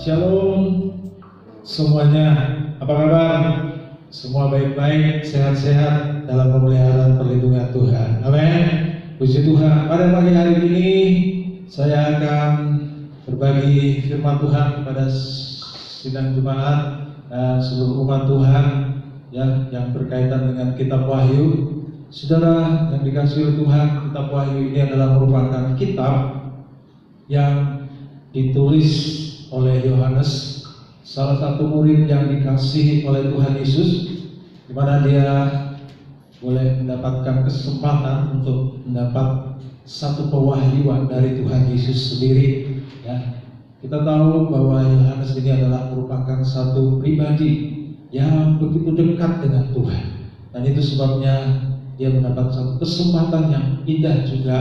Shalom semuanya, apa kabar? Semua baik-baik, sehat-sehat dalam pemeliharaan perlindungan Tuhan. Amin. Puji Tuhan. Pada pagi hari ini saya akan berbagi firman Tuhan kepada sidang jemaat dan seluruh umat Tuhan yang berkaitan dengan kitab Wahyu. Saudara yang dikasihi oleh Tuhan, kitab Wahyu ini adalah merupakan kitab yang ditulis oleh Yohanes, salah satu murid yang dikasihi oleh Tuhan Yesus, di mana dia boleh mendapatkan kesempatan untuk mendapat satu pewahyuan dari Tuhan Yesus sendiri. Ya, kita tahu bahwa Yohanes ini adalah merupakan satu pribadi yang begitu dekat dengan Tuhan, dan itu sebabnya dia mendapat satu kesempatan yang indah juga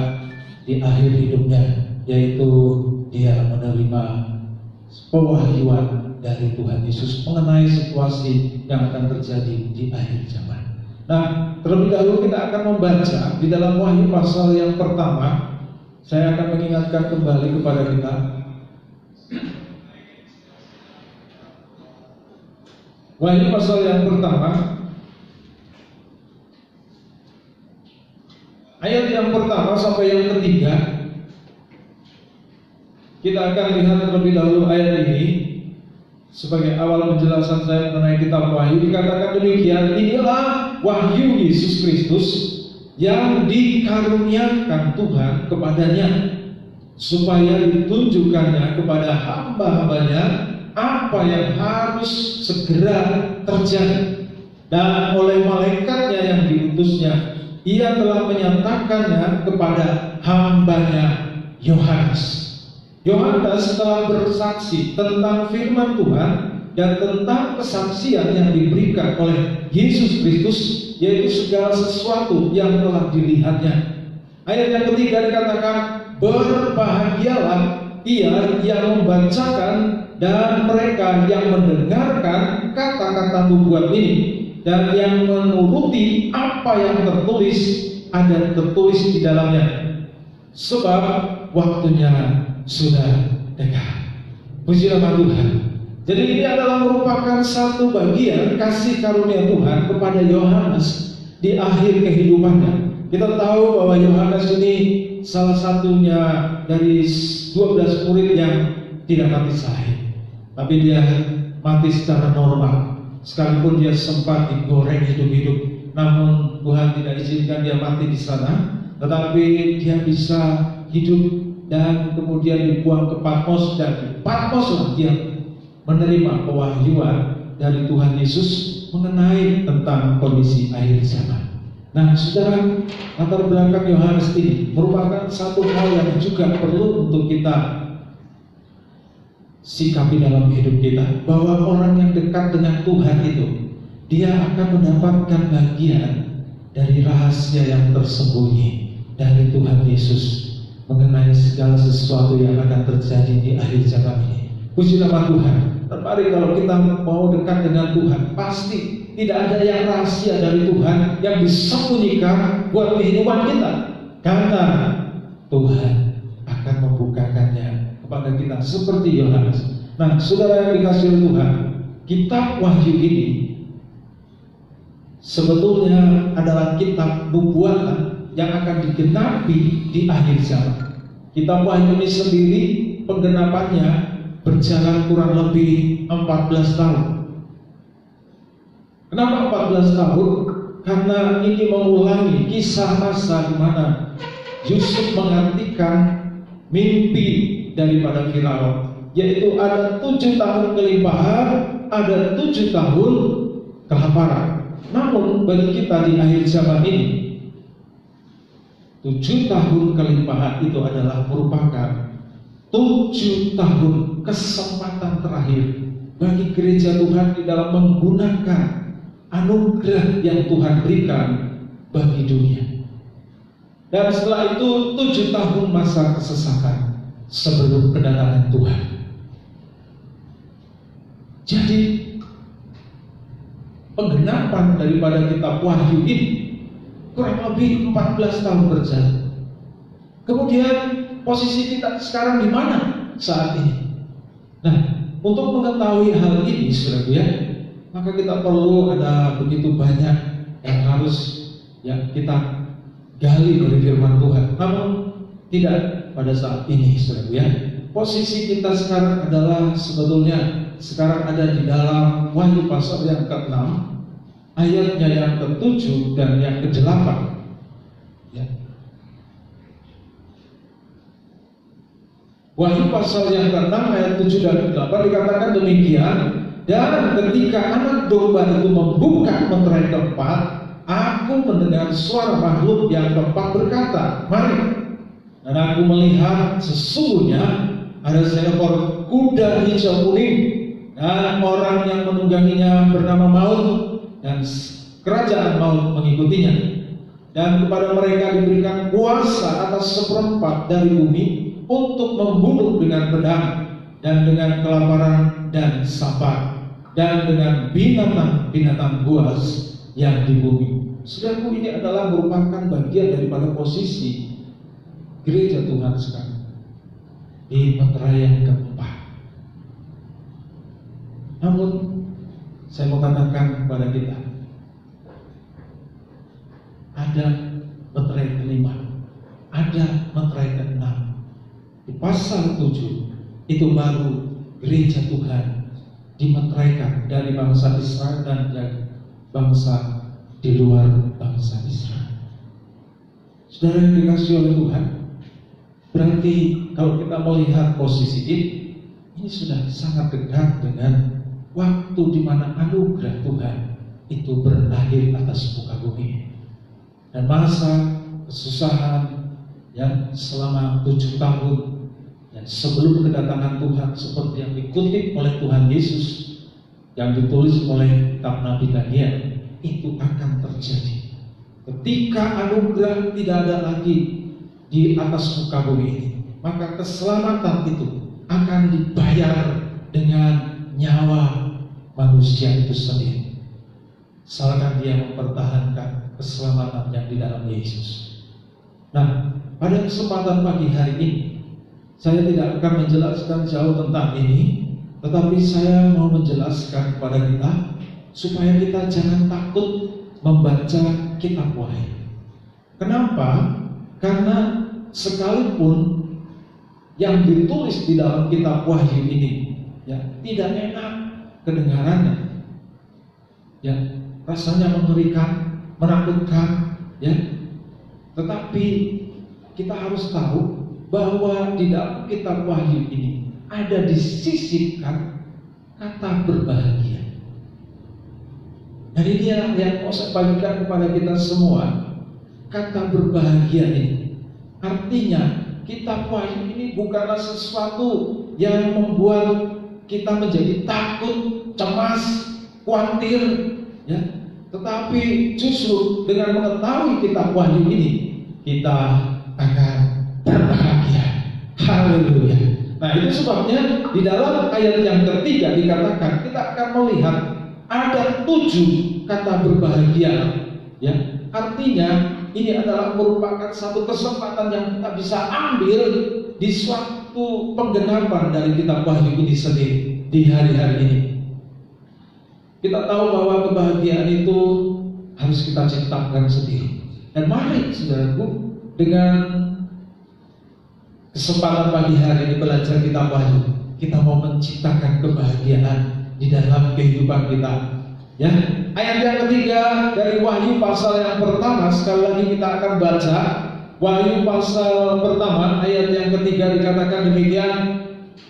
di akhir hidupnya, yaitu dia menerima pewahyuan dari Tuhan Yesus mengenai situasi yang akan terjadi di akhir zaman. Nah, terlebih dahulu kita akan membaca di dalam Wahyu pasal yang pertama. Saya akan mengingatkan kembali kepada kita Wahyu pasal yang pertama, ayat yang pertama sampai yang ketiga. Kita akan lihat terlebih dahulu ayat ini sebagai awal penjelasan saya mengenai kitab Wahyu. Dikatakan demikian, inilah wahyu Yesus Kristus yang dikaruniakan Tuhan kepadanya, supaya ditunjukkannya kepada hamba-hambanya apa yang harus segera terjadi. Dan oleh malaikatnya yang diutusnya, ia telah menyatakannya kepada hambanya Yohanes. Yohanes telah bersaksi tentang firman Tuhan dan tentang kesaksian yang diberikan oleh Yesus Kristus, yaitu segala sesuatu yang telah dilihatnya. Ayat yang ketiga dikatakan, berbahagialah ia yang membacakan dan mereka yang mendengarkan kata-kata nubuat ini, dan yang menuruti apa yang tertulis di dalamnya, sebab waktunya sudah dekat. Puji nama Tuhan. Jadi ini adalah merupakan satu bagian kasih karunia Tuhan kepada Yohanes di akhir kehidupannya. Kita tahu bahwa Yohanes ini salah satunya dari 12 murid yang tidak mati syahid, tapi dia mati secara normal. Sekalipun dia sempat digoreng hidup-hidup, namun Tuhan tidak izinkan dia mati di sana, tetapi dia bisa hidup dan kemudian dibuang ke Patmos, dan di Patmos lah dia menerima pewahyuan dari Tuhan Yesus mengenai tentang kondisi akhir zaman. Nah, saudara, latar belakang Yohanes ini merupakan satu hal yang juga perlu untuk kita sikapi dalam hidup kita, bahwa orang yang dekat dengan Tuhan itu, dia akan mendapatkan bagian dari rahasia yang tersembunyi dari Tuhan Yesus mengenai segala sesuatu yang akan terjadi di akhir zaman ini. Puji nama Tuhan. Tertarik kalau kita mau dekat dengan Tuhan, pasti tidak ada yang rahasia dari Tuhan yang disembunyikan buat kehidupan kita, karena Tuhan akan membukakannya kepada kita seperti Yohanes. Nah, saudara yang dikasihi Tuhan, kitab Wahyu ini sebetulnya adalah kitab nubuatan yang akan digenapi di akhir zaman. Kitab Wahyu ini sendiri penggenapannya berjalan kurang lebih 14 tahun. Kenapa 14 tahun? Karena ini mengulangi kisah masa di mana Yusuf menggantikan mimpi daripada Firaun, yaitu ada 7 tahun kelimpahan, ada 7 tahun kelaparan. Namun bagi kita di akhir zaman ini, 7 tahun kelimpahan itu adalah merupakan 7 tahun kesempatan terakhir bagi gereja Tuhan di dalam menggunakan anugerah yang Tuhan berikan bagi dunia. Dan setelah itu 7 tahun masa kesesakan sebelum kedatangan Tuhan. Jadi penggenapan daripada kitab Wahyu ini kurang lebih 14 tahun berjalan. Kemudian posisi kita sekarang di mana saat ini? Nah, untuk mengetahui hal ini, saudara ya, maka kita perlu ada begitu banyak yang harus kita gali dari firman Tuhan. Namun tidak pada saat ini, saudara ya. Posisi kita sekarang adalah sebetulnya sekarang ada di dalam Wahyu pasal yang ke-6, ayatnya yang ke-7 dan yang ke-8. Ya. Wahyu pasal yang ke-6 ayat 7 dan 8 dikatakan demikian, dan ketika anak domba itu membuka meterai keempat, aku mendengar suara makhluk yang keempat berkata, mari. Dan aku melihat sesungguhnya ada seekor kuda hijau kuning, dan orang yang menungganginya bernama Maut, dan kerajaan maut mengikutinya. Dan kepada mereka diberikan kuasa atas seperempat dari bumi untuk membunuh dengan pedang, dan dengan kelaparan dan sabar, dan dengan binatang-binatang buas yang di bumi. Saudaraku, ini adalah merupakan bagian daripada posisi gereja Tuhan sekarang di meterai yang keempat. Namun saya mau katakan kepada kita, ada meterai kelima, ada meterai keenam. Di pasal 7 itu baru gereja Tuhan dimeteraikan dari bangsa Israel dan dari bangsa di luar bangsa Israel. Saudara yang dikasihi oleh Tuhan, berarti kalau kita melihat posisi ini sudah sangat dekat dengan waktu di mana anugerah Tuhan itu berakhir atas muka bumi. Dan masa kesusahan yang selama 7 tahun dan sebelum kedatangan Tuhan, seperti yang dikutip oleh Tuhan Yesus yang ditulis oleh kitab Nabi Daniel, itu akan terjadi ketika anugerah tidak ada lagi di atas muka bumi ini. Maka keselamatan itu akan dibayar dengan nyawa manusia itu sendiri, asalkan dia mempertahankan keselamatan yang di dalam Yesus. Nah, pada kesempatan pagi hari ini saya tidak akan menjelaskan jauh tentang ini, tetapi saya mau menjelaskan kepada kita supaya kita jangan takut membaca kitab Wahyu. Kenapa? Karena sekalipun yang ditulis di dalam kitab Wahyu ini tidak enak kedengarannya, rasanya mengerikan, menakutkan, tetapi kita harus tahu bahwa di dalam kitab Wahyu ini ada disisipkan kata berbahagia. Dan ini yang mau saya bagikan kepada kita semua. Kata berbahagia ini artinya kitab Wahyu ini bukanlah sesuatu yang membuat kita menjadi takut, cemas, khawatir, tetapi justru dengan mengetahui kitab Wahyu ini kita akan berbahagia. Haleluya. Nah, itu sebabnya di dalam ayat yang ketiga dikatakan kita akan melihat ada 7 kata berbahagia. Artinya ini adalah merupakan satu kesempatan yang kita bisa ambil di suatu penggenapan dari kitab Wahyu ini sendiri di hari-hari ini. Kita tahu bahwa kebahagiaan itu harus kita ciptakan sendiri. Dan mari saudaraku, dengan kesempatan pagi hari ini belajar kitab Wahyu, kita mau menciptakan kebahagiaan di dalam kehidupan kita. Ayat yang ketiga dari Wahyu pasal yang pertama, sekali lagi kita akan baca Wahyu pasal pertama ayat yang ketiga dikatakan demikian,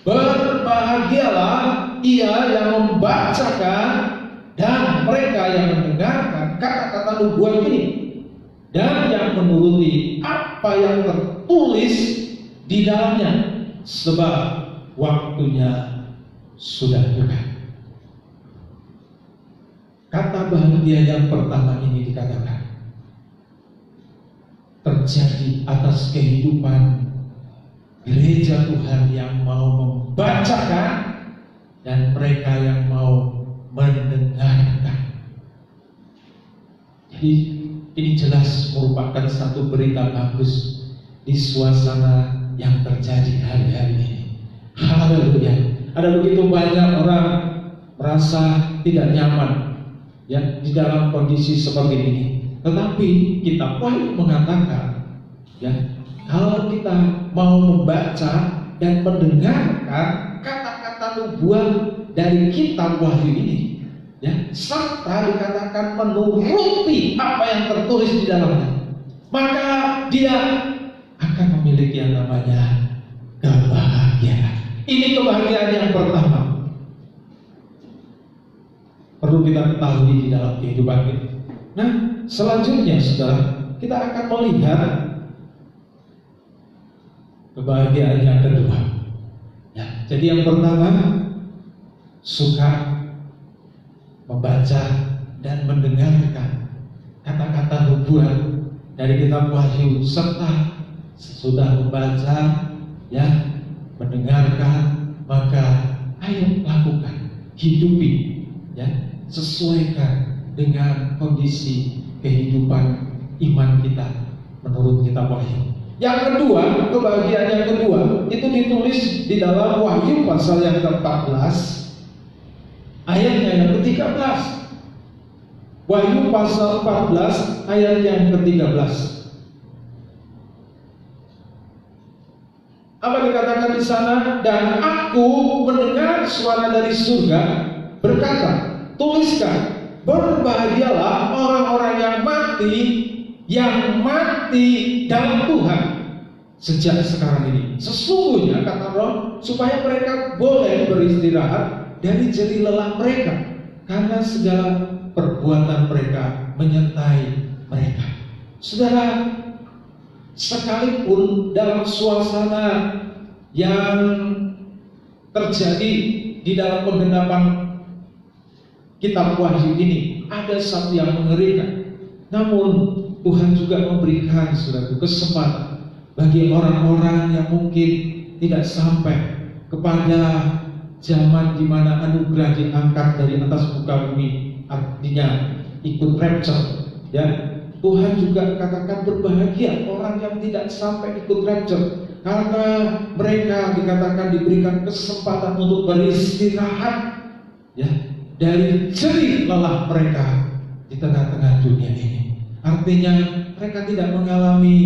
berbahagialah ia yang membacakan dan mereka yang mendengarkan kata-kata nubuat ini dan yang menuruti apa yang tertulis di dalamnya, sebab waktunya sudah dekat. Kata bahagia yang pertama ini dikatakan terjadi atas kehidupan gereja Tuhan yang mau membacakan dan mereka yang mau mendengarkan. Jadi ini jelas merupakan satu berita bagus di suasana yang terjadi hari-hari ini. Haleluya. ada begitu banyak orang merasa tidak nyaman ya di dalam kondisi seperti ini. Tetapi kitab Wahyu mengatakan ya, kalau kita mau membaca dan mendengarkan kata-kata nubuat dari kitab Wahyu ini ya, serta dikatakan menuruti apa yang tertulis di dalamnya, maka dia akan memiliki yang namanya kebahagiaan. Ini kebahagiaan yang pertama perlu kita ketahui di dalam kehidupan kita. Nah, selanjutnya saudara, kita akan melihat kebahagiaan yang kedua ya. Jadi yang pertama, suka membaca dan mendengarkan kata-kata nubuat dari kitab Wahyu, serta sesudah membaca ya, mendengarkan, maka ayo lakukan, hidupi ya, sesuaikan dengan kondisi kehidupan iman kita menurut kitab Wahyu. Yang kedua, kebahagiaan yang kedua itu ditulis di dalam Wahyu pasal yang ke-14 ayatnya yang ke-13. Wahyu pasal 14 ayat yang ke-13. Apa dikatakan di sana? Dan aku mendengar suara dari surga berkata, tuliskan, berbahagialah orang-orang yang mati dalam Tuhan sejak sekarang ini. Sesungguhnya kata Roh, supaya mereka boleh beristirahat dari jerih lelah mereka, karena segala perbuatan mereka menyertai mereka. Saudara, sekalipun dalam suasana yang terjadi di dalam penggenapan kitab Wahyu ini ada satu yang mengerikan, namun Tuhan juga memberikan suatu kesempatan bagi orang-orang yang mungkin tidak sampai kepada zaman di mana anugerah diangkat dari atas muka bumi, artinya ikut rapture ya. Tuhan juga katakan berbahagia orang yang tidak sampai ikut rapture, karena mereka dikatakan diberikan kesempatan untuk beristirahat ya dari jerih lelah mereka di tengah-tengah dunia ini. Artinya mereka tidak mengalami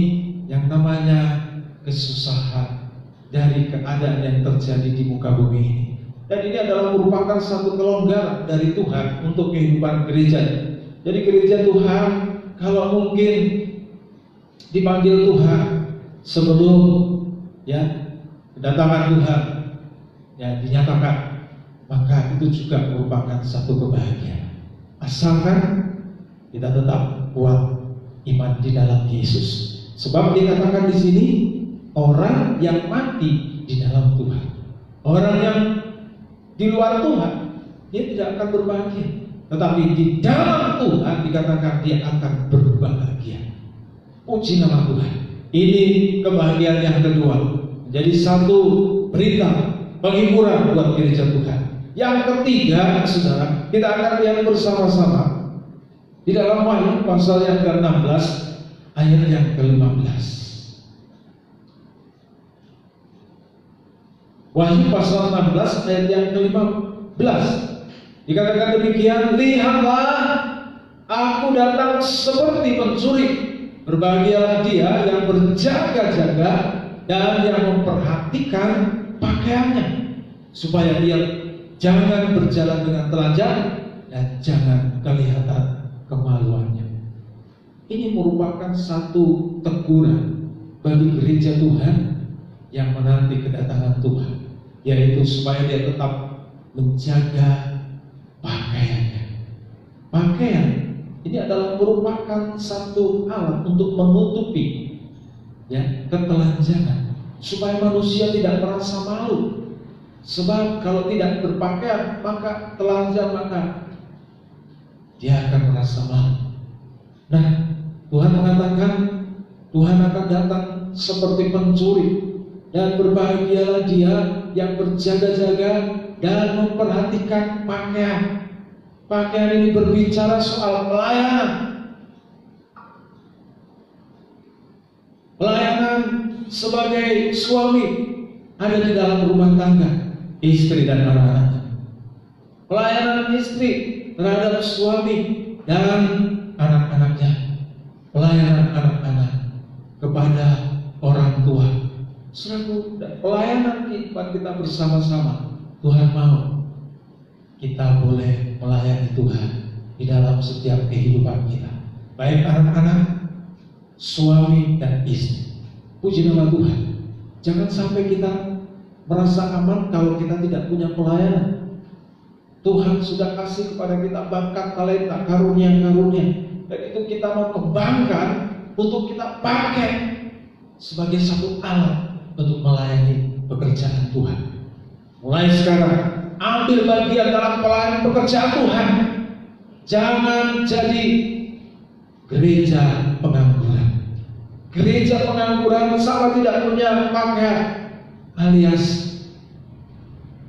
yang namanya kesusahan dari keadaan yang terjadi di muka bumi ini. Dan ini adalah merupakan satu kelonggaran dari Tuhan untuk kehidupan gereja. Jadi gereja Tuhan kalau mungkin dipanggil Tuhan sebelum ya kedatangan Tuhan ya dinyatakan, maka itu juga merupakan satu kebahagiaan. Asalkan kita tetap kuat iman di dalam Yesus. Sebab dikatakan di sini orang yang mati di dalam Tuhan, orang yang di luar Tuhan, dia tidak akan berbahagia. Tetapi di dalam Tuhan dikatakan dia akan berbahagia. Puji nama Tuhan. Ini kebahagiaan yang kedua. Jadi satu berita penghiburan buat gereja Tuhan. Yang ketiga, saudara, kita akan lihat bersama-sama di dalam Wahyu pasal yang ke-16 ayat yang ke-15. Wahyu pasal 16 ayat yang ke-15 dikatakan demikian, lihatlah aku datang seperti pencuri, berbahagialah dia yang berjaga-jaga dan yang memperhatikan pakaiannya, supaya dia jangan berjalan dengan telanjang dan jangan kelihatan kemaluannya. Ini merupakan satu teguran bagi gereja Tuhan yang menanti kedatangan Tuhan, yaitu supaya dia tetap menjaga pakaiannya. Pakaian ini adalah merupakan satu alat untuk menutupi ya ketelanjangan, supaya manusia tidak merasa malu. Sebab kalau tidak berpakaian maka telanjang, maka dia akan merasa malu. Nah, Tuhan mengatakan Tuhan akan datang seperti pencuri, dan berbahagialah dia yang berjaga-jaga dan memperhatikan pakaian. Pakaian ini berbicara soal pelayanan. Pelayanan sebagai suami ada di dalam rumah tangga. istri dan anak-anaknya. Pelayanan istri terhadap suami dan anak-anaknya. Pelayanan anak-anak kepada orang tua. Saudaraku, pelayanan kita bersama-sama. Tuhan mau kita boleh melayani Tuhan di dalam setiap kehidupan kita, baik anak-anak, suami dan istri. Puji nama Tuhan. Jangan sampai kita merasa aman kalau kita tidak punya pelayanan. Tuhan sudah kasih kepada kita bakat, talenta, karunia-karunia, dan itu kita mau kembangkan untuk kita pakai sebagai satu alat untuk melayani pekerjaan Tuhan. Mulai sekarang, ambil bagian dalam pelayanan pekerjaan Tuhan. Jangan jadi gereja pengangguran. Gereja pengangguran sama tidak punya pakaian, alias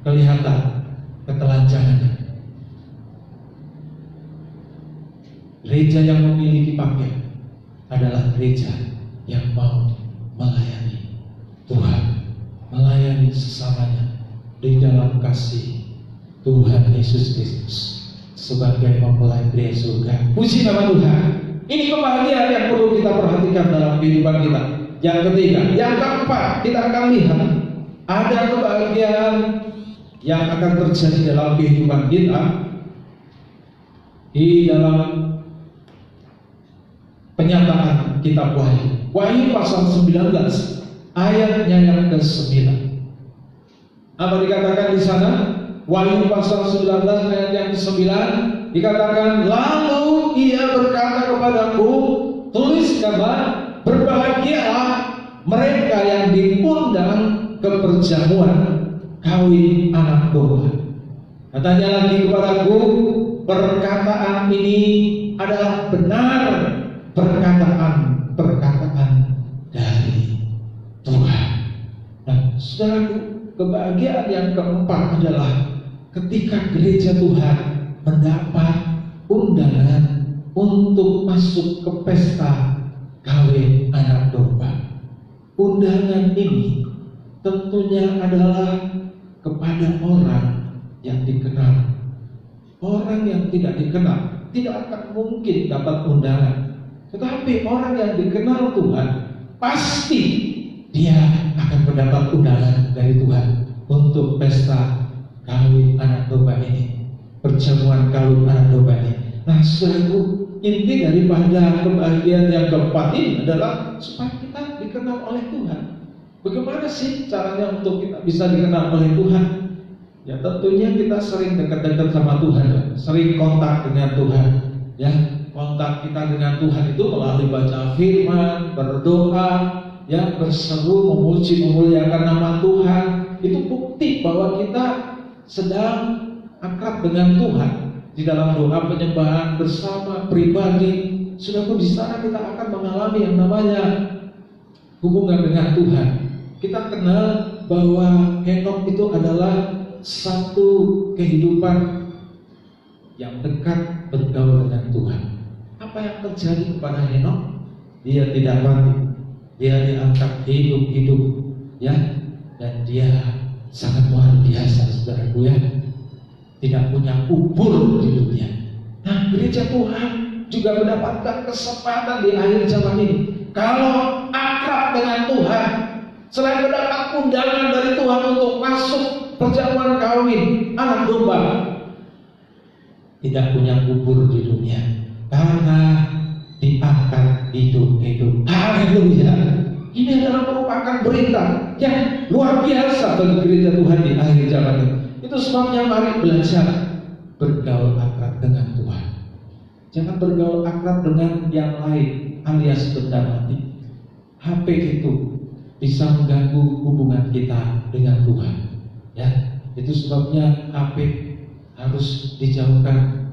kelihatan ketelanjangannya. Gereja yang memiliki pakaian adalah gereja yang mau melayani Tuhan, melayani sesamanya di dalam kasih Tuhan Yesus Kristus sebagai mempelai pria surga. Puji nama Tuhan. Ini kebahagiaan yang perlu kita perhatikan dalam kehidupan kita. Yang ketiga, yang keempat, kita akan lihat ada kebahagiaan yang akan terjadi dalam kehidupan kita di dalam penyataan kitab Wahyu. Wahyu pasal 19 ayatnya yang ke-9. Apa dikatakan di sana? Wahyu pasal 19 ayat yang ke-9 dikatakan, lalu ia berkata kepadaku, tuliskanlah, berbahagialah mereka yang diundang ke perjamuan kawin anak domba. Katanya lagi kepadaku, perkataan ini adalah benar, perkataan dari Tuhan. Nah, saudaraku, kebahagiaan yang keempat adalah ketika gereja Tuhan mendapat undangan untuk masuk ke pesta kawin anak domba. Undangan ini tentunya adalah kepada orang yang dikenal. Orang yang tidak dikenal tidak akan mungkin dapat undangan. Tetapi orang yang dikenal Tuhan, pasti dia akan mendapat undangan dari Tuhan untuk pesta kawin anak domba ini, perjamuan kawin anak domba ini. Nah, saudaraku, inti daripada kebahagiaan yang keempat ini adalah supaya kita dikenal oleh Tuhan. Bagaimana sih caranya untuk kita bisa dikenal oleh Tuhan? Ya, tentunya kita sering dekat-dekat sama Tuhan, sering kontak dengan Tuhan. Ya, kontak kita dengan Tuhan itu melalui baca firman, berdoa, ya, berseru, memuji, memuliakan nama Tuhan. Itu bukti bahwa kita sedang akrab dengan Tuhan. Di dalam doa penyembahan bersama pribadi, saudaraku, di sana kita akan mengalami yang namanya hubungan dengan Tuhan. Kita kenal bahwa Henokh itu adalah satu kehidupan yang dekat bergaul dengan Tuhan. Apa yang terjadi kepada Henokh? Dia tidak mati, dia diangkat hidup-hidup, ya, dan dia sangat luar biasa, saudaraku, ya. Tidak punya kubur di dunia. Nah, gereja Tuhan juga mendapatkan kesempatan di akhir zaman ini. Kalau akrab dengan Tuhan, selain mendapat undangan dari Tuhan untuk masuk perjamuan kawin anak domba, tidak punya kubur di dunia karena diangkat hidup-hidup. Haleluya. Ini adalah merupakan berita yang luar biasa bagi gereja Tuhan di akhir zaman ini. Itu sebabnya mari belajar bergaul akrab dengan Tuhan. Jangan bergaul akrab dengan yang lain alias benda mati. HP itu bisa mengganggu hubungan kita dengan Tuhan. Ya, itu sebabnya HP harus dijauhkan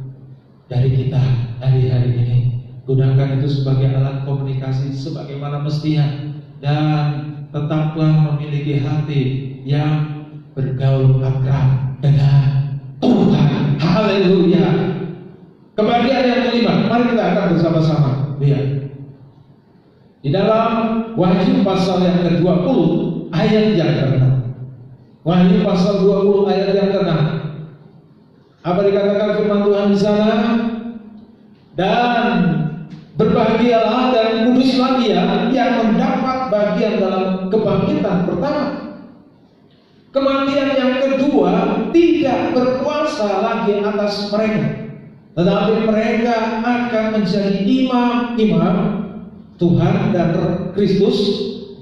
dari kita hari-hari ini. Gunakan itu sebagai alat komunikasi sebagaimana mestinya, dan tetaplah memiliki hati yang bergaul akrab dengan Tuhan. Haleluya. Kebahagiaan yang kelima, mari kita akan bersama-sama lihat di dalam Wahyu pasal yang ke-20 ayat yang ke-6. Wahyu pasal 20 ayat yang ke-6. Apa dikatakan firman Tuhan di sana? Dan berbahagialah dan kuduslah dia yang mendapat bagian dalam kebangkitan pertama. Kematian yang kedua tidak berkuasa lagi atas mereka, tetapi mereka akan menjadi imam-imam Tuhan dan Kristus,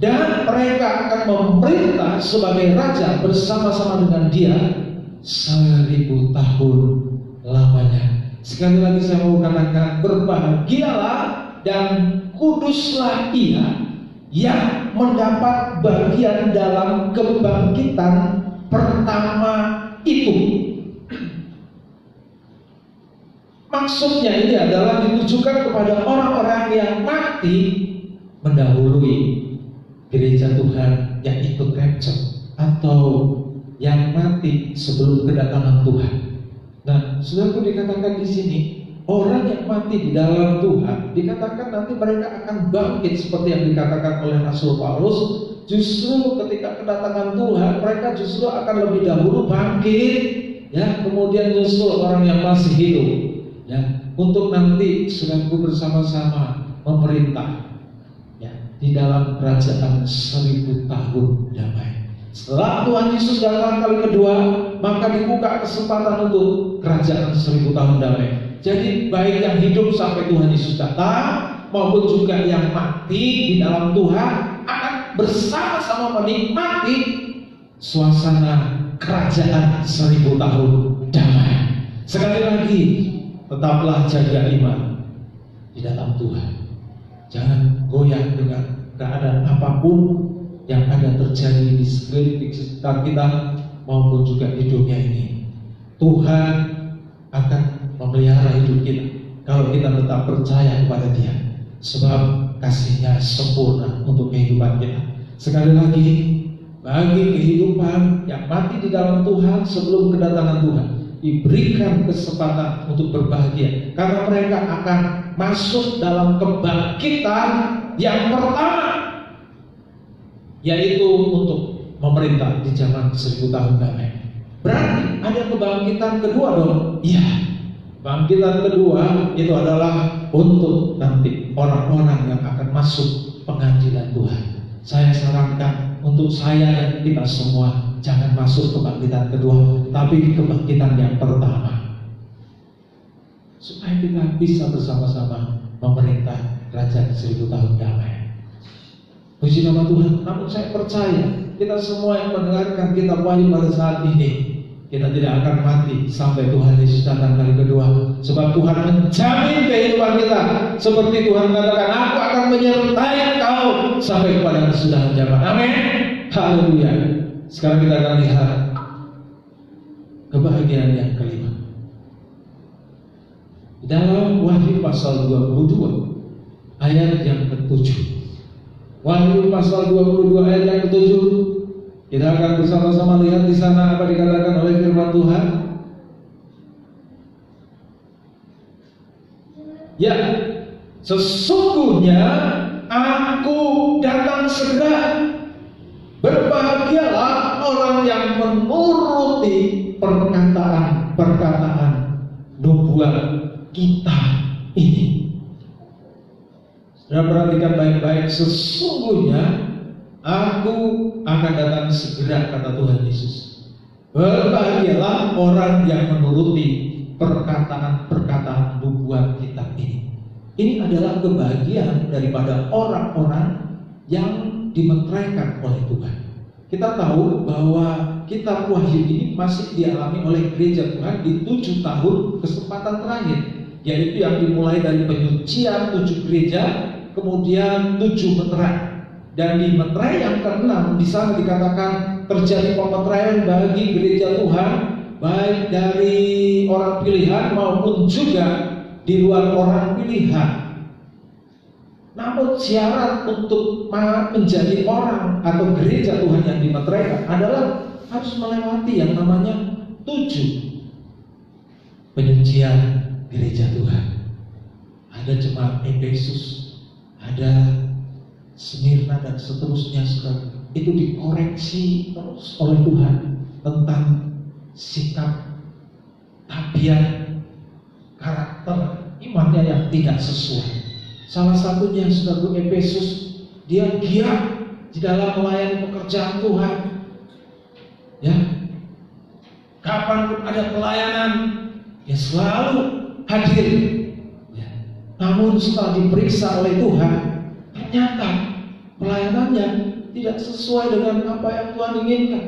dan mereka akan memerintah sebagai raja bersama-sama dengan dia 1000 tahun lamanya. Sekali lagi saya mau katakan, berbahagialah dan kuduslah ia yang mendapat bagian dalam kebangkitan pertama itu. Maksudnya ini adalah ditujukan kepada orang-orang yang mati mendahului gereja Tuhan yang ikut rapture, atau yang mati sebelum kedatangan Tuhan. Nah, saudaraku, dikatakan di sini orang yang mati di dalam Tuhan, dikatakan nanti mereka akan bangkit seperti yang dikatakan oleh Rasul Paulus. Justru ketika kedatangan Tuhan, mereka justru akan lebih dahulu bangkit, ya, kemudian nyusul orang yang masih hidup, ya, untuk nanti saudaraku bersama-sama memerintah, ya, di dalam kerajaan 1000 tahun damai. Setelah Tuhan Yesus datang kali kedua, maka dibuka kesempatan untuk kerajaan 1000 tahun damai. Jadi baik yang hidup sampai Tuhan Yesus datang, maupun juga yang mati di dalam Tuhan akan bersama-sama menikmati suasana kerajaan 1000 tahun damai. Sekali lagi, tetaplah jaga iman di dalam Tuhan. Jangan goyah dengan keadaan apapun yang ada terjadi di sekitar kita maupun juga di dunia ini. Tuhan akan memelihara hidup kita kalau kita tetap percaya kepada Dia, sebab kasih-Nya sempurna untuk kehidupan kita. Sekali lagi, bagi kehidupan yang mati di dalam Tuhan sebelum kedatangan Tuhan, diberikan kesempatan untuk berbahagia, karena mereka akan masuk dalam kebangkitan yang pertama, yaitu untuk memerintah di zaman 1000 tahun damai. Berarti ada kebangkitan kedua dong? Iya. Bangkitan kedua itu adalah untuk nanti orang-orang yang akan masuk pengadilan Tuhan. Saya sarankan untuk saya dan kita semua, jangan masuk kebangkitan kedua, tapi kebangkitan yang pertama, supaya kita bisa bersama-sama memerintah kerajaan 1000 tahun damai. Puji nama Tuhan. Namun saya percaya kita semua yang mendengarkan kitab Wahyu pada saat ini, kita tidak akan mati sampai Tuhan Yesus datang kali kedua, sebab Tuhan menjamin kehidupan kita. Seperti Tuhan katakan, aku akan menyertai engkau sampai kepada kesudahan zaman. Amin. Haleluya. Sekarang kita akan lihat kebahagiaan yang kelima dalam Wahyu pasal 22 ayat yang ke-7. Wahyu pasal 22 ayat yang ke-7, kita akan bersama-sama lihat di sana apa dikatakan oleh firman Tuhan. Ya, sesungguhnya aku datang segera. Berbahagialah orang yang menuruti perkataan nubuat kita ini. Dan perhatikan baik-baik, sesungguhnya aku akan datang segera, kata Tuhan Yesus. Berbahagialah orang yang menuruti perkataan nubuat kita ini. Ini adalah kebahagiaan daripada orang-orang yang dimeteraikan oleh Tuhan. Kita tahu bahwa kitab Wahyu ini masih dialami oleh gereja Tuhan di 7 tahun kesempatan terakhir, yaitu yang dimulai dari penyucian 7 gereja, kemudian 7 meterai, dan di meterai yang ke-6 di sana dikatakan terjadi pemeteraian bagi gereja Tuhan, baik dari orang pilihan maupun juga di luar orang pilihan. Namun syarat untuk menjadi orang atau gereja Tuhan yang dimeteraikan adalah harus melewati yang namanya 7 penyucian gereja Tuhan. Ada jemaat Efesus, ada Smyrna dan seterusnya. itu dikoreksi terus oleh Tuhan tentang sikap, tabiat, karakter imannya yang tidak sesuai. Salah satunya saudara Efesus, dia giat di dalam melayani pekerjaan Tuhan. Ya, kapan ada pelayanan, ya selalu hadir. Ya. Namun setelah diperiksa oleh Tuhan, ternyata pelayanannya tidak sesuai dengan apa yang Tuhan inginkan.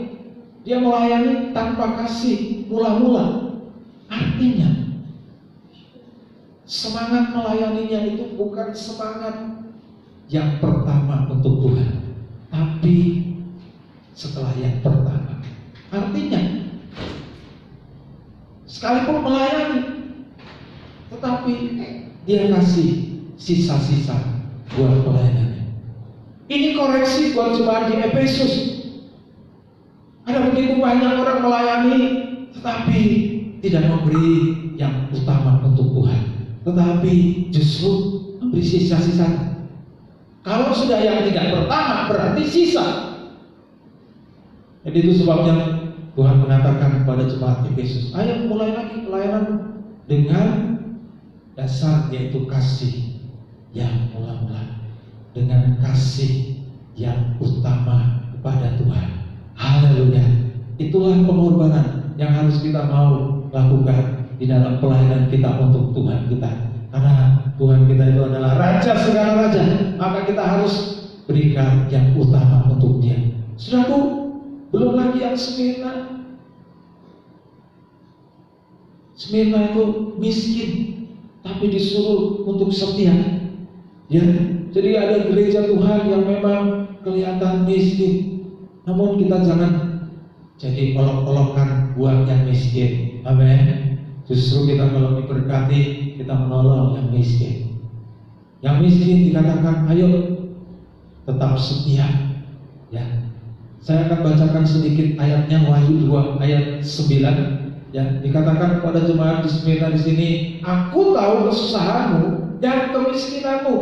Dia melayani tanpa kasih, mula-mula. Artinya semangat melayaninya itu bukan semangat yang pertama untuk Tuhan, tapi setelah yang pertama. Artinya sekalipun melayani, tetapi dia kasih sisa-sisa buat pelayanannya. Ini koreksi buat jemaat di Efesus. Ada begitu banyak orang melayani, tetapi tidak memberi yang utama untuk Tuhan, tetapi justru memberi sisa-sisa. Kalau sudah yang tidak pertama, berarti sisa. Jadi itu sebabnya Tuhan mengatakan kepada jemaat Efesus, ayo mulai lagi pelayanan dengan dasar yaitu kasih yang mula-mula, dengan kasih yang utama kepada Tuhan. Haleluya. Itulah pengorbanan yang harus kita mau lakukan di dalam pelayanan kita untuk Tuhan kita. Karena Tuhan kita itu adalah Raja segala raja, maka kita harus berikan yang utama untuk Dia. Saudaraku, belum lagi yang Smyrna. Smyrna itu miskin, tapi disuruh untuk setia. Ya, jadi ada gereja Tuhan yang memang kelihatan miskin, namun kita jangan jadi olok-olokan buat yang miskin. Amin. Justru kita kalau diberkati, kita menolong yang miskin. Yang miskin dikatakan, ayo tetap setia. Ya, saya akan bacakan sedikit ayatnya, Wahyu 2 ayat 9. Ya, dikatakan kepada jemaat di Smyrna di sini, aku tahu kesusahanmu dan kemiskinanmu,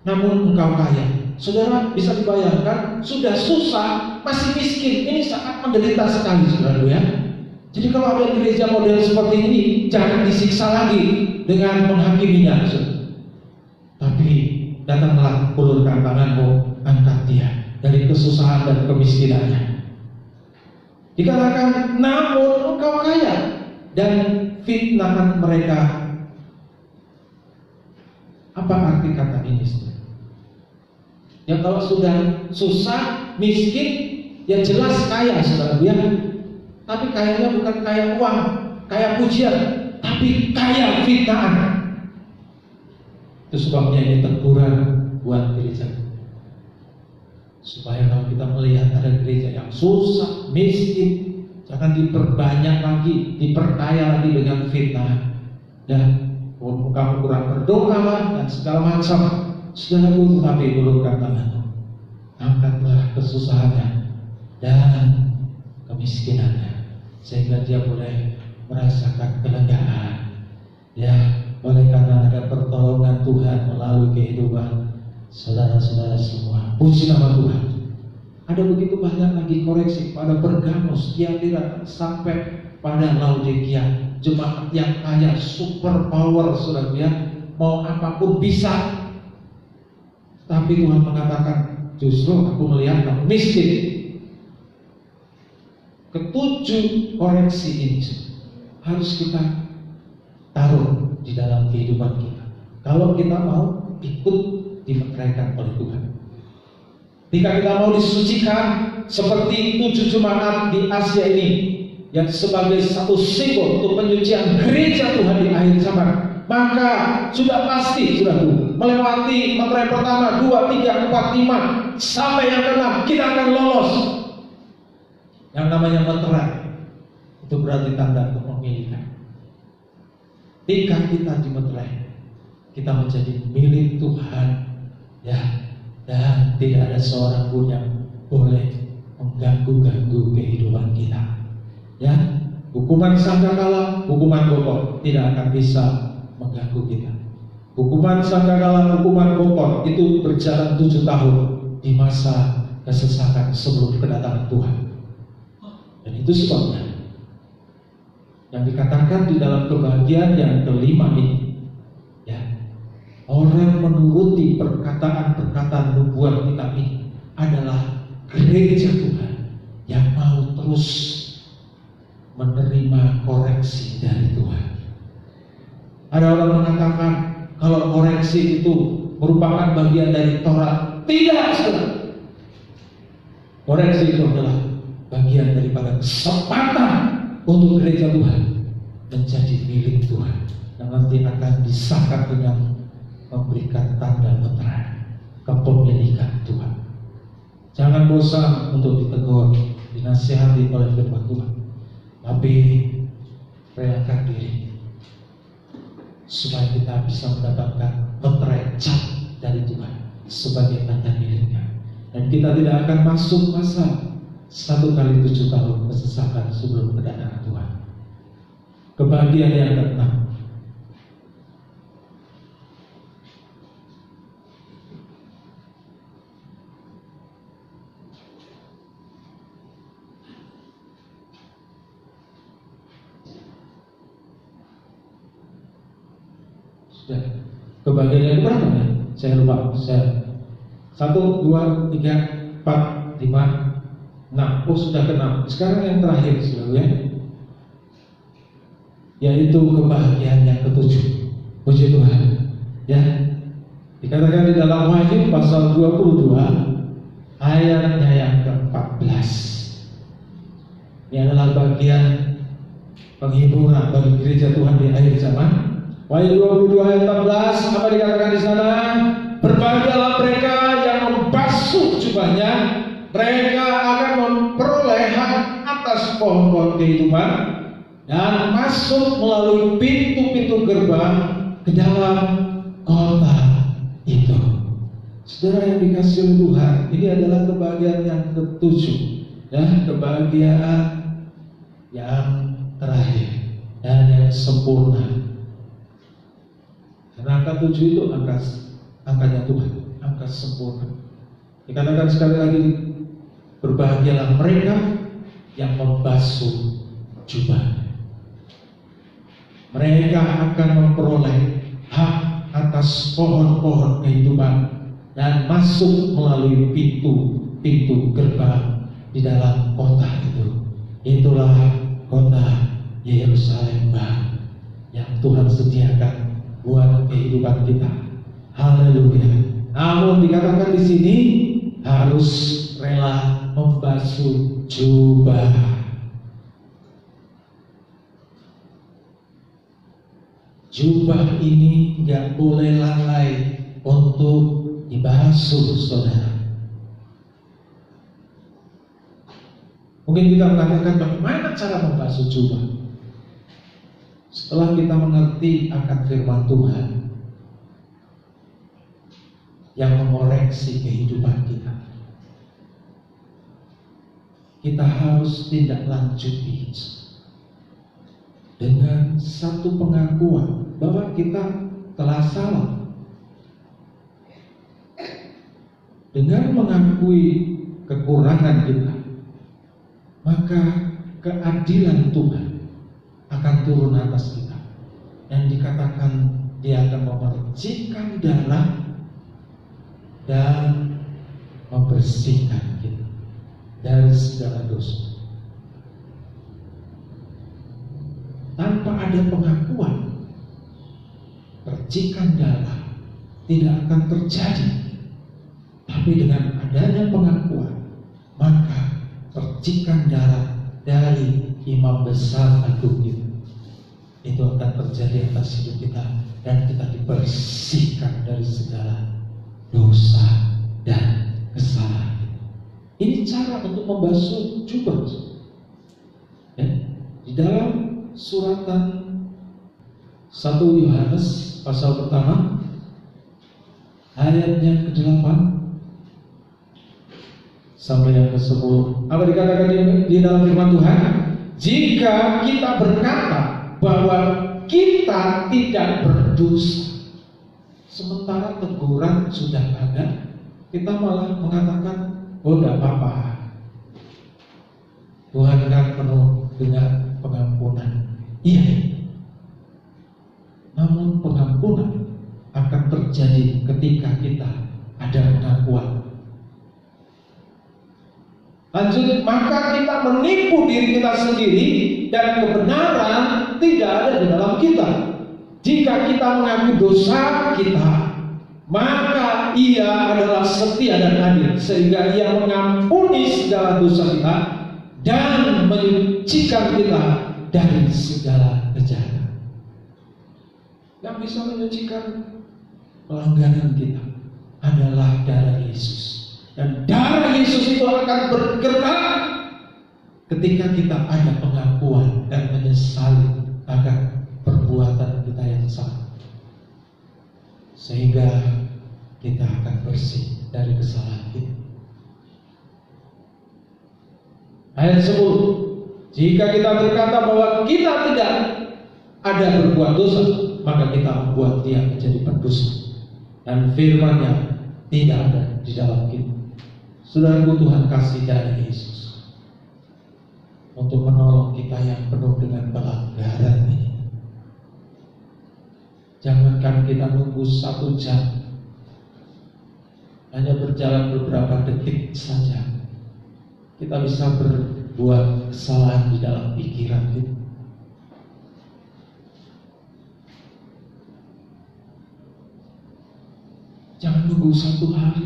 namun engkau kaya. Saudara bisa dibayangkan, sudah susah masih miskin, ini sangat menderita sekali, saudara ya. Jadi kalau ada gereja model seperti ini, jangan disiksa lagi dengan menghakiminya, saudara. Tapi datanglah, ulurkan tanganmu, angkat dia dari kesusahan dan kemiskinannya. Dikatakan, namun engkau kaya dan fitnahan mereka. Apa arti kata ini? Ya kalau sudah susah, miskin, ya jelas kaya, saudara ya. Tapi kayanya bukan kaya uang, kaya pujian, tapi kaya fitnahan. Itu sebabnya ini teguran buat gereja. Supaya kalau kita melihat ada gereja yang susah, miskin, jangan diperbanyak lagi, diperkaya lagi dengan fitnah. Dan kamu kurang berdoa lah, dan segala macam. Saudaraku, tapi ulurkan tanganmu, angkatlah kesusahannya dan kemiskinannya, sehingga dia boleh merasakan kelegaan. Ya, oleh karena ada pertolongan Tuhan melalui kehidupan saudara-saudara semua. Puji nama Tuhan. Ada begitu banyak lagi koreksi pada Pergamos, Tiatira, sampai pada Laodikia. Jemaat yang kaya, super power, saudara ya, mau apapun bisa. Tapi Tuhan mengatakan, justru aku melihat kamu miskin. Ketujuh koreksi ini harus kita taruh di dalam kehidupan kita. Kalau kita mau ikut dimeteraikan oleh Tuhan. Jika kita mau disucikan seperti 7 jemaat di Asia ini, yang sebagai satu simbol untuk penyucian gereja Tuhan di akhir zaman, maka sudah pasti, saudaraku, melewati meterai pertama, 2, 3, 4, 5 sampai yang ke-6, kita akan lolos. Yang namanya meterai itu berarti tanda kepemilikan. Jika kita dimeterai, kita menjadi milik Tuhan, ya, dan tidak ada seorang pun yang boleh mengganggu-ganggu kehidupan kita. Ya, hukuman sangkakala, hukuman bokor tidak akan bisa mengganggu kita. Hukuman sangkakala, hukuman bokor itu berjalan 7 tahun di masa kesesakan sebelum kedatangan Tuhan. Dan itu sebabnya yang dikatakan di dalam kebahagiaan yang kelima ini, ya, orang menuruti perkataan-perkataan nubuat kita ini adalah gereja Tuhan yang mau terus menerima koreksi dari Tuhan. Ada orang mengatakan kalau koreksi itu merupakan bagian dari Taurat. Tidak, saudara. Koreksi itu adalah bagian daripada kesempatan untuk gereja Tuhan menjadi milik Tuhan, yang nanti akan disahkan dengan memberikan tanda meterai kepemilikan Tuhan. Jangan bosan untuk ditegur, dinasihati oleh firman Tuhan, tapi relakan diri supaya kita bisa mendapatkan meterai cap dari Tuhan sebagai tanda miliknya. Dan kita tidak akan masuk masa 1 kali 7 tahun kesesakan sebelum kedatangan Tuhan. Kebahagiaan yang keenam, sudah kebahagiaan yang berapa ya? Saya lupa. 1, 2, 3, 4, 5, 6. Oh, sudah ke-6. Sekarang yang terakhir selalu ya, yaitu kebahagiaan yang ke-7. Puji Tuhan. Ya, dikatakan di dalam Wahyu pasal 22 ayatnya yang ke-14. Ini adalah bagian penghiburan bagi gereja Tuhan di akhir zaman. Wahyu 22 ayat 14, apa dikatakan di sana? Berbahagialah mereka yang membasuh jubahnya, mereka akan memperoleh hak atas pohon-pohon kehidupan dan masuk melalui pintu-pintu gerbang ke dalam kota itu. Saudara yang dikasihi oleh Tuhan, ini adalah kebahagiaan yang ke-7, ya, kebahagiaan yang terakhir dan yang sempurna. Karena angka 7 itu angkanya Tuhan, angka sempurna. Dikatakan sekali lagi, berbahagialah mereka yang membasuh jubah. Mereka akan memperoleh hak atas pohon-pohon kehidupan dan masuk melalui pintu gerbang di dalam kota itu. Itulah kota Yerusalem baru yang Tuhan sediakan buat kehidupan kita. Haleluya. Namun dikatakan di sini harus rela membasuh jubah. Jubah ini nggak boleh lalai untuk dibasuh, saudara. Mungkin kita mengatakan bagaimana cara membasuh jubah. Setelah kita mengerti akan firman Tuhan yang mengoreksi kehidupan kita, kita harus tindak lanjuti dengan satu pengakuan bahwa kita telah salah. Dengan mengakui kekurangan kita, maka keadilan Tuhan akan turun atas kita, dan dikatakan Dia akan memercikkan darah dan membersihkan kita dari segala dosa. Tanpa ada pengakuan, percikan darah tidak akan terjadi. Tapi dengan adanya pengakuan, maka percikan darah dari Imam Besar Agung itu akan terjadi atas hidup kita, dan kita dibersihkan dari segala dosa dan kesalahan. Ini cara untuk membasuh jubah. Ya, di dalam suratan 1 Yohanes pasal pertama ayatnya ke-8 sampai yang ke-10, apa dikatakan di dalam firman Tuhan? Jika kita berkata bahwa kita tidak berdosa, sementara teguran sudah ada, kita malah mengatakan Oh, tidak apa-apa. Tuhan kan penuh dengan pengampunan. Iya. Namun pengampunan akan terjadi ketika kita ada pengakuan. Lanjut, maka kita menipu diri kita sendiri dan kebenaran tidak ada di dalam kita. Jika kita mengaku dosa kita, maka Ia adalah setia dan adil, sehingga Ia mengampuni segala dosa kita dan menyucikan kita dari segala kejahatan. Yang bisa menyucikan pelanggaran kita adalah darah Yesus. Dan darah Yesus itu akan bergerak ketika kita ada pengakuan dan menyesali akan perbuatan kita yang salah, sehingga kita akan bersih dari kesalahan kita. Ayat 10, jika kita berkata bahwa kita tidak ada berbuat dosa, maka kita membuat Dia menjadi pendusta, dan firman-Nya tidak ada di dalam kita. Saudaraku, Tuhan kasih darah Yesus untuk menolong kita yang penuh dengan pelanggaran ini. Jangankan kita nunggu 1 jam, hanya berjalan beberapa detik saja, kita bisa berbuat kesalahan di dalam pikiran kita. Jangan nunggu 1 hari,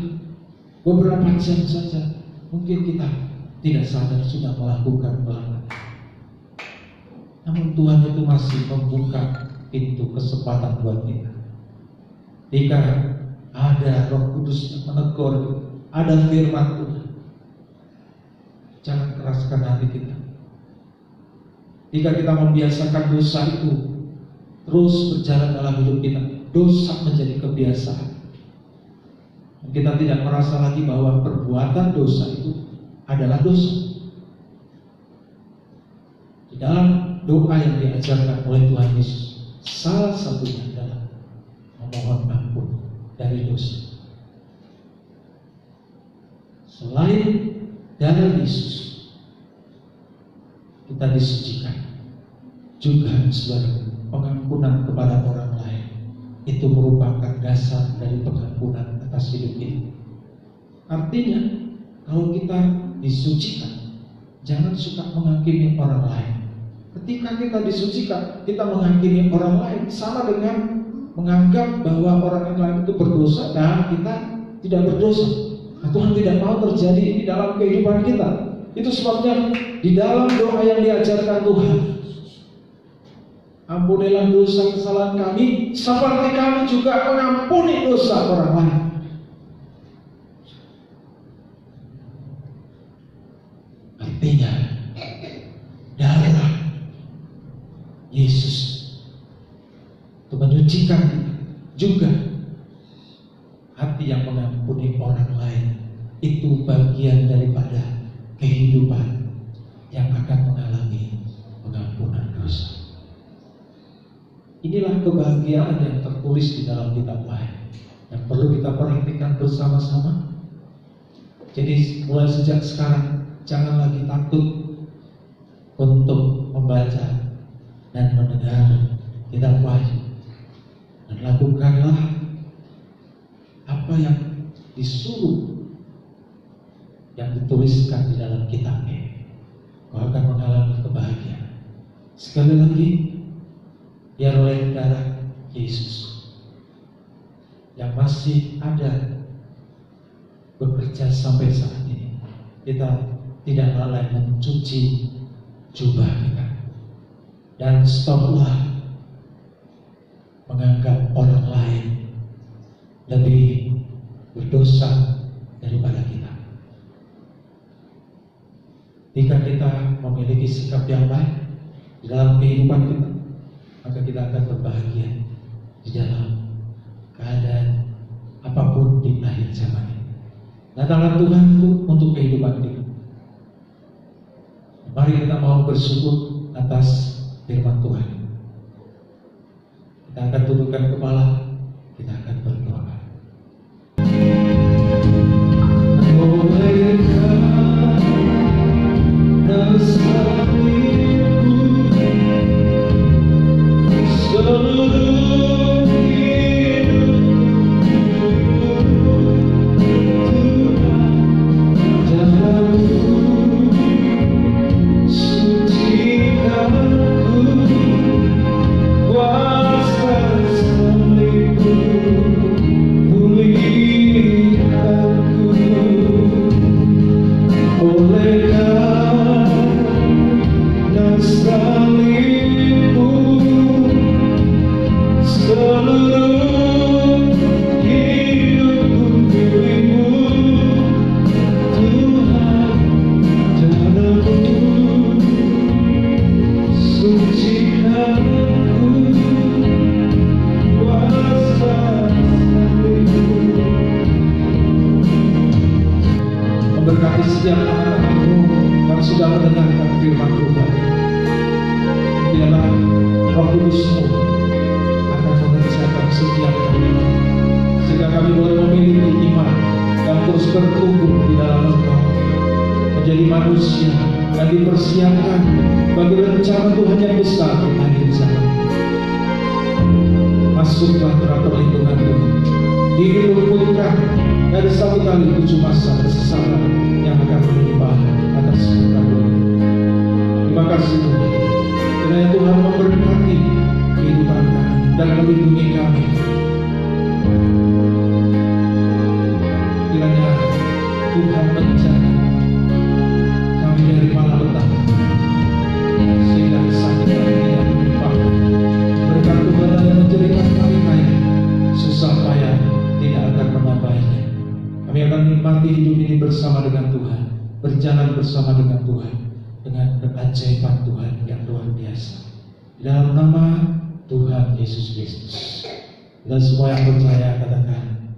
beberapa jam saja, mungkin kita tidak sadar sudah melakukan pelanggaran. Namun Tuhan itu masih membuka pintu kesempatan buat kita. Jika ada Roh Kudus yang menegur, ada firman Tuhan, jangan keraskan hati kita. Jika kita membiasakan dosa itu terus berjalan dalam hidup kita, dosa menjadi kebiasaan. Kita tidak merasa lagi bahwa perbuatan dosa itu adalah dosa. Di dalam doa yang diajarkan oleh Tuhan Yesus, salah satunya adalah memohon ampun dari dosa. Selain darah Yesus, kita disucikan juga, saudara. Pengampunan kepada orang lain itu merupakan dasar dari pengampunan atas hidup kita. Artinya, kalau kita disucikan, jangan suka menghakimi orang lain. Ketika kita disucikan, kita menghakimi orang lain sama dengan menganggap bahwa orang yang lain itu berdosa dan kita tidak berdosa. Nah, Tuhan tidak mau terjadi di dalam kehidupan kita. Itu sebabnya di dalam doa yang diajarkan Tuhan, ampunilah dosa kesalahan kami seperti kami juga mengampuni dosa orang lain. Artinya darah Yesus itu menyucikan juga hati yang mengampuni orang lain. Itu bagian daripada kehidupan yang akan mengalami pengampunan dosa. Inilah kebahagiaan yang tertulis di dalam kitab lain yang perlu kita perhatikan bersama-sama. Jadi mulai sejak sekarang, jangan lagi takut untuk membaca dan mendengar kitab Wahyu, dan lakukanlah apa yang disuruh, yang dituliskan di dalam kitabnya. Kau akan mengalami kebahagiaan. Sekali lagi, biar oleh darah Yesus yang masih ada bekerja sampai saat ini, kita tidak lalai mencuci jubah kita, dan stoplah menganggap orang lain lebih berdosa daripada kita. Jika kita memiliki sikap yang baik di dalam kehidupan kita, maka kita akan berbahagia di dalam keadaan apapun di akhir zaman ini. Datanglah Tuhan itu untuk kehidupan kita. Mari kita mau bersyukur atas firman Tuhan. Kita akan tundukkan kepala, kita akan berdoa. memberkati setiap anak-anak-Mu yang sudah mendengarkan firman Tuhan. Biarlah Roh Kudus-Mu akan mengerjakan setiap kami, sehingga kami boleh memiliki iman yang terus bertumbuh di dalam Engkau, menjadi manusia yang dipersiapkan bagi rencana Tuhan yang besar di akhir zaman. Masuklah dalam perlindungan Tuhan, diluputkan dari satu kali 7 masa kesesakan yang akan menimpa atas muka bumi. Terima kasih Tuhan, kiranya Tuhan memberkati kehidupan kami dan melindungi kami. Kiranya Tuhan menjaga kami dari malapetaka, sehingga sakit kami tidak menimpa. Berkat Tuhan yang menjadikan kami kaya, susah payah tidak akan menambahnya. Kami akan nikmati hidup ini bersama dengan Tuhan, berjalan bersama dengan Tuhan, dengan keajaiban Tuhan yang luar biasa. Dalam nama Tuhan Yesus Kristus. Dan semua yang percaya katakan